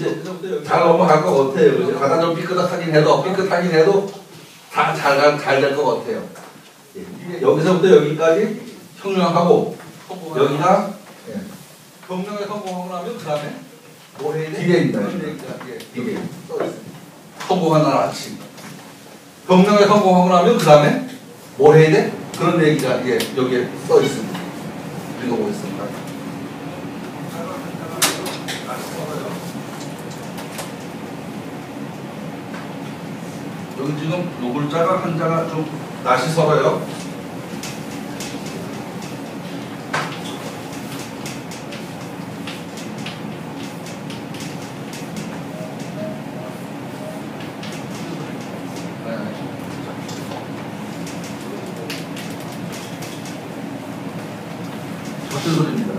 이제 잘 넘어갈 것 같아요. 그죠? 가다 좀 삐끗하긴 해도 다 잘 될 것 같아요. 예. 여기서부터 여기까지 형용하고 여기가 경명에 성공하고 나면 그 다음에 뭐 해야 돼? 디레입니다. 디레이. 성공한 날 아침. 경명에 성공하고 나면 그 다음에 뭘 해야 돼? 그런 얘기가 여기에 써 있습니다. 읽어보겠습니다. 여기 지금 노글자가 한자가 좀 낯이 설어요. 같은 소리입니다.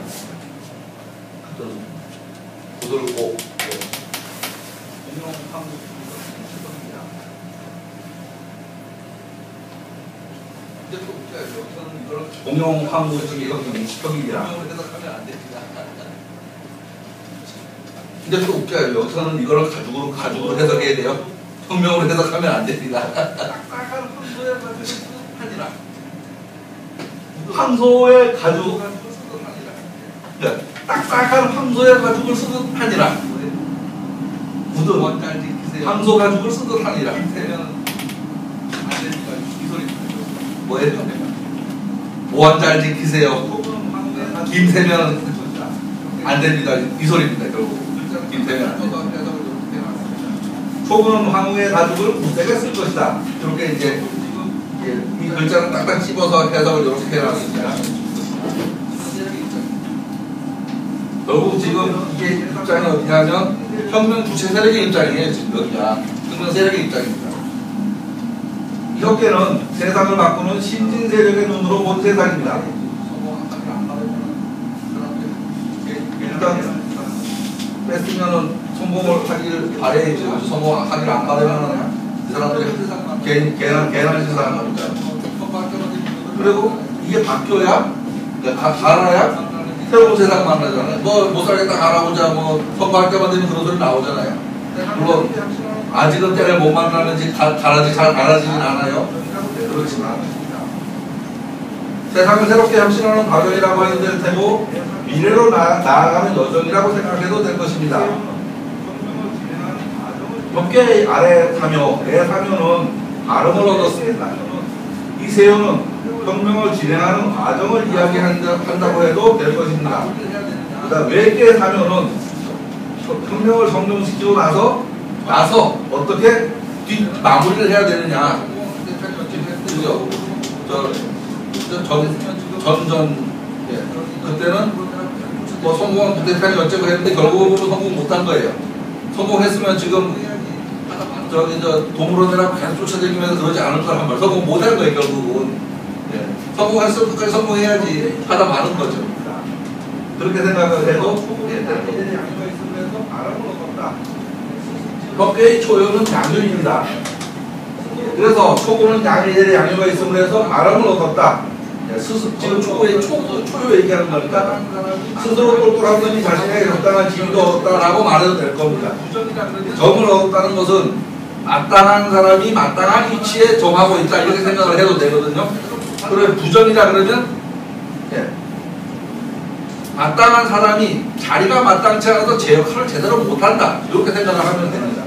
부들고 공용황후적인 혁이라. 근데 또 웃겨요. 여기서는 이걸 가죽으로 해석해야 돼요. 혁명으로 해석하면 안 됩니다. 황소의 가죽, 딱딱한 황소의 가죽을 쓰듯 하니라. 굳은 황소 가죽을 쓰듯 하니라. 뭐예요? 모환잘 지키세요. 김세면 안 됩니다. 이 소리입니다. 결국 김세면 안 됩니다. 초구는 황후의 가죽을 무쇠가 쓸 것이다. 이렇게 이제 이 글자를 딱딱 찝어서 해석을 이렇게 해놨습니다. 결국 지금 이게 입장이 어디냐면 혁명 주체 세력의 입장이에요. 지금 여기가 혁명 세력의 입장입니다. 이 혁계는 세상을 바꾸는 신진 세력의 눈으로 본 세상입니다. 일단 뺐으면은 성공을 하기를 바래야죠. 성공하기를 안 바라면은 이 사람들이 개난 세상을 합니다. 그리고 이게 바뀌어야, 갈아야 새로운 세상 만나잖아요. 못 살겠다 갈아보자, 선거할 때만 되면 그런 소리 나오잖아요. 물론 아직은 때를 못 만나는지 잘 갈아지진 않아요. 그렇지만 세상을 새롭게 혁신하는 과정이라고 해도 될 테고 미래로 나아가는 여정이라고 생각해도 될 것입니다. 벽계 아래 사묘, 내 사묘는 발음을 얻었습니다. 이 세요는 혁명을 진행하는 과정을 이야기한다고 해도 될 것입니다. 그다음 외계 사묘는 혁명을 성공시키고 나서 어떻게 뒷마무리를 해야 되느냐. 그죠? 그때는 성공한 부대편이 어쩌고 했는데 결국은 성공 못한 거예요. 성공했으면 지금 동물원이라고 계속 쫓아다니면서 그러지 않을 거란 말이에요. 성공 못한 거예요, 결국은. 성공했으면 끝까지 성공해야지 하다 마는 거죠. 그렇게 생각을 해도 벽계의 초요는 양윤입니다. 그래서 초고는 양의 양유가 있음으로 해서 바람을 얻었다. 지금 초요 얘기하는 거니까 스스로 똘똘한 분이 자신에게 적당한 지위도 얻었다라고 말해도 될 겁니다. 점을 얻었다는 것은 마땅한 사람이 마땅한 위치에 점하고 있다 이렇게 생각을 해도 되거든요. 그래 부정이라 그러면 마땅한 사람이 자리가 마땅치 않아서 제 역할을 제대로 못한다 이렇게 생각을 하면 됩니다.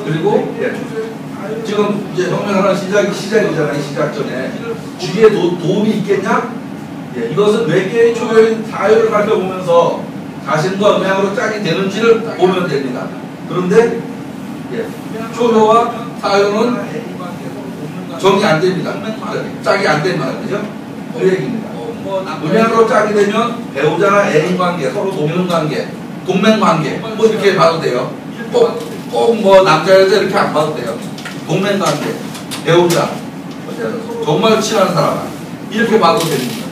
그리고 지금 이제 혁명하는 시작이잖아요. 시작 전에 주위에 도움이 있겠냐? 이것은 외계의 초요인 사유를 살펴보면서 자신과 음양으로 짝이 되는지를 보면 됩니다. 그런데 초요와 사유는 정이 안 됩니다. 짝이 안 됩니다. 그죠? 그 얘기입니다. 음양으로 짝이 되면 배우자나 애인 관계, 서로 동명 관계, 동맹 관계 이렇게 봐도 돼요. 꼭 남자 여자 이렇게 안 봐도 돼요. 동맹 관계, 배우자, 정말 친한 사람 이렇게 봐도 됩니다.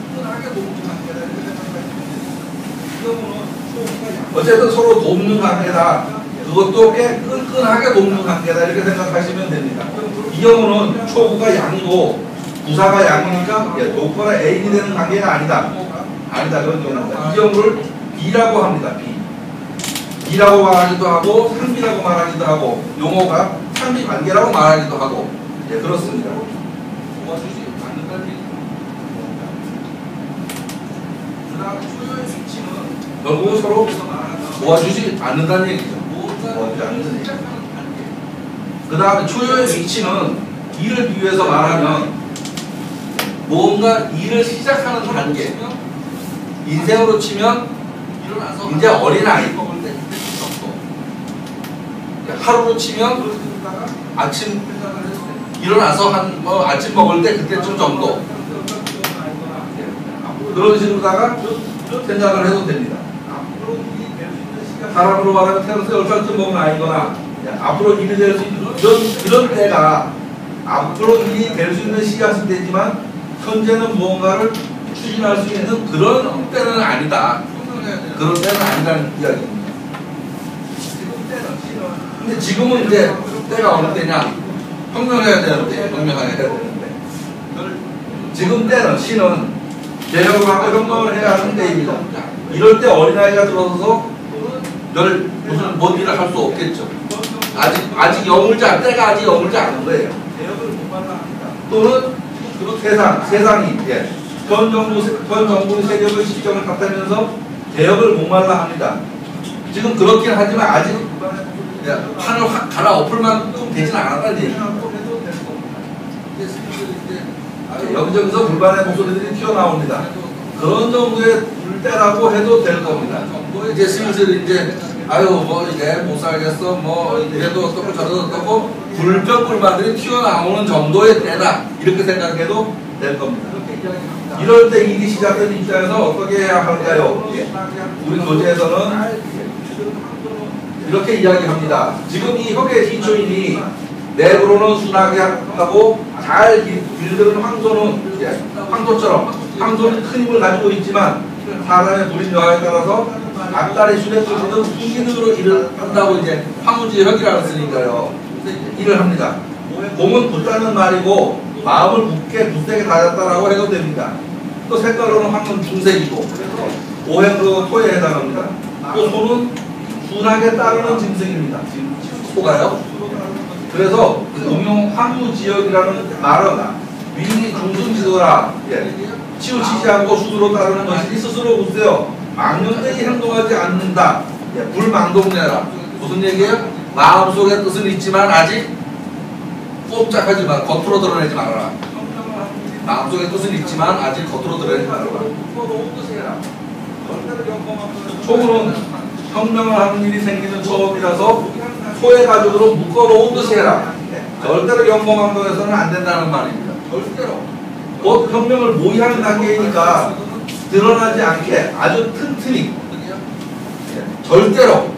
어쨌든 서로 돕는 관계다. 그것도 꽤 끈끈하게 돕는 관계다 이렇게 생각하시면 됩니다. 이 경우는 초구가 양이고 부사가 양이니까 노커나 애인이 되는 관계가 아니다. 아니다. 그런 경우는 이 경우를 B라고 합니다. B. B라고 말하기도 하고 상비라고 말하기도 하고 용어가 상비 관계라고 말하기도 하고 예, 그렇습니다. 도와주지 않는다는 얘기. 그다음 초여의 위치는 결국은 서로 도와주지 않는다는 얘기죠. 도와주지 않는 얘기. 그 다음에 초여의 위치는 일을 비유해서 말하면 뭔가 일을 시작하는 단계. 인생으로 치면 일어나서 이제 어린아이. 먹을 때 정도. 하루로 치면 아침 일어나서 한 뭐 아침 먹을 때 그때쯤 정도. 그런 식으로다가 생각을 해도 됩니다. 사람으로 말하면 태어나서 10살쯤 먹은 아이거나 앞으로 일이 될 수 있는 그런 때가 앞으로 일이 될 수 있는 씨앗이 되지만 현재는 무언가를 추진할 수 있는 그런 때는 아니다. 그런 때는 아니라는 이야기입니다. 근데 지금은 이제 때가 어느 때냐? 혁명해야 되는데, 혁명해야 되는데. 지금 때는 시는 개혁을 하고 혁명을 해야 하는 때입니다. 이럴 때 어린아이가 들어서서 무슨 뭔 일을 할 수 없겠죠. 아직 때가 아직 여물지 않은 거예요. 또는 세상이 전 정부의 세력의 시점을 탓하면서 개혁을 목말라 합니다. 지금 그렇긴 하지만 아직 판을 확 갈아엎을 만큼 되진 않았다는 얘기입니다. 여기저기서 불만의 목소리들이 튀어나옵니다. 그런 정도의 불때라고 해도 될 겁니다. 이제 슬슬 이제 아유 뭐 이제 못 살겠어 뭐 이래도 어떻고 저래도 어떻고 불평불만들이 튀어나오는 정도의 때다 이렇게 생각해도 될 겁니다. 이럴 때 일이 시작된 입장에서 어떻게 해야 할까요? 우리 교재에서는 이렇게 이야기합니다. 지금 이 혁의 기초인이 내부로는 순하게 하고 잘 길들은 황소처럼 황소는 큰 힘을 가지고 있지만 사람의 부린 여하에 따라서 앞다리 수레 쫓는 후기능으로 일을 한다고 이제 황무지혁이라고 쓰니까요. 일을 합니다. 몸은 굳다는 말이고 마음을 굳세게 다졌다라고 해도 됩니다. 또 색깔로는 황은 중색이고 오행으로 토에 해당합니다. 또 소는 순하게 따르는 짐승입니다. 소가요. 그래서 응용 황무지역이라는 말은 위인이 중순지도라 치우치지 않고 수두로 따르는 것이니 스스로 굳세요 망령되이 행동하지 않는다. 불망동내라. 무슨 얘기예요? 마음속에 뜻은 있지만 아직 꼼짝하지 마. 겉으로 드러내지 말아라. 마음속에 뜻은 있지만 아직 겉으로 드러내지 말아라. 초구는 혁명을 하는 일이 생기는 처음이라서 소의 가족으로 묶어놓은 듯이 해라. 절대로 경공항도에서는 안 된다는 말입니다. 절대로. 곧 혁명을 모의하는 단계이니까 드러나지 않게 아주 튼튼히 절대로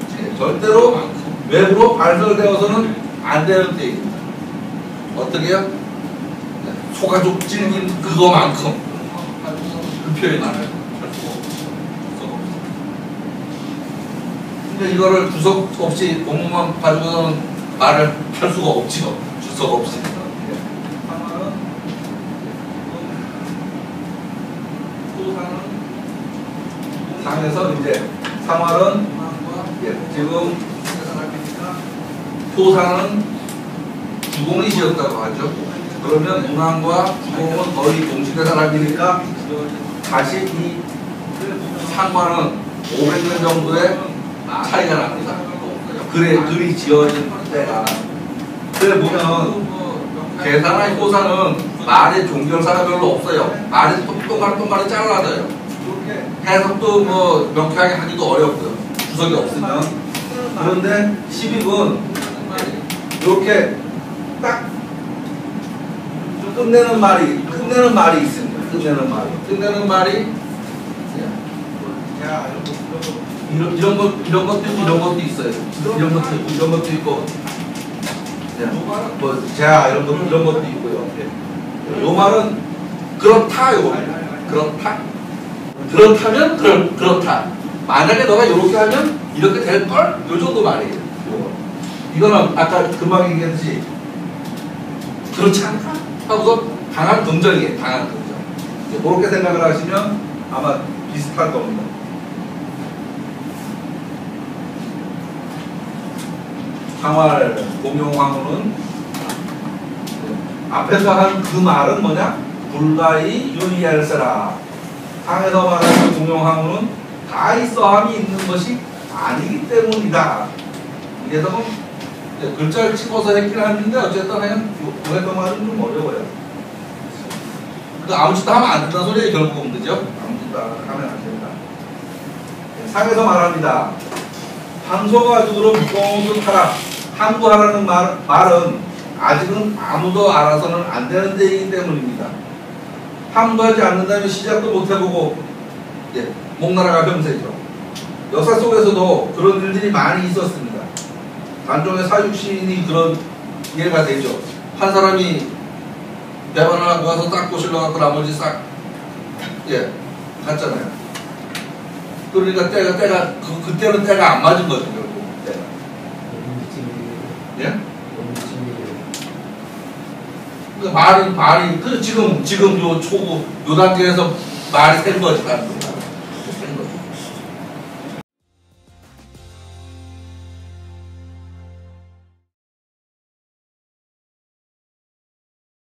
외부로 발설되어서는 안 되는 때입니다. 어떻게요? 소가죽 찔긴 그거만큼 그 표현이에요. 근데 이거를 주석 없이 본문만 가지고는 말을 할 수가 없죠. 주석 없이. 상에서 이제 상활은 지금 토사는 주공이 지었다고 하죠. 그러면 문왕과 주공은 거의 동시대 사람이니까 다시 이 상과는 500년 정도의 차이가 납니다. 글이 지어진 때가. 그래 보면 계산의 호사는 말의 종결사가 별로 없어요. 말이 똥가리 잘라져요. 해석도 뭐 명쾌하게 하기도 어렵고요. 주석이 없으면. 그런데 12분 이렇게 딱 끝내는 말이 있습니다. 끝내는 말이 이런 것도 있어요. 이런 것도 있고, 이런 것도 있고요. 요 말은 그렇다 그렇다면 그렇다. 만약에 너가 이렇게 하면 이렇게 될 걸? 요 정도 말이에요. 이거는 아까 금방 얘기했듯이 그렇지 않다 하고서 강한 긍정이에요. 강한 긍정. 그렇게 생각을 하시면 아마 비슷할 겁니다. 상활 공용황후는 앞에서 한 그 말은 뭐냐? 불가히 유의할세라. 상에서 말하는 공용황후는 다 있어함이 있는 것이 아니기 때문이다. 이게 좀 글자를 찍어서 했긴 하는데 어쨌든 그냥 요했던 말은 좀 어려워요. 그러니까 아무 짓도 하면 안 된다는 소리에 결국은 그죠? 아무 짓도 하면 안 된다. 상에서 말합니다. 항소가죽으로 무거운 옷을 하라. 항구하라는 말은 아직은 아무도 알아서는 안 되는 데이기 때문입니다. 함구하지 않는다면 시작도 못 해보고 목나라가 병세죠. 역사 속에서도 그런 일들이 많이 있었습니다. 단종의 사육시인이 그런 예가 되죠. 한 사람이 배반을 하고 가서 딱 꼬실러갖고 나머지 싹 갔잖아요. 그러니까 그때는 때가 안 맞은 거죠. 결국 때가. 예? 그러니까 말이 지금 요 단계에서 말이 센 거지.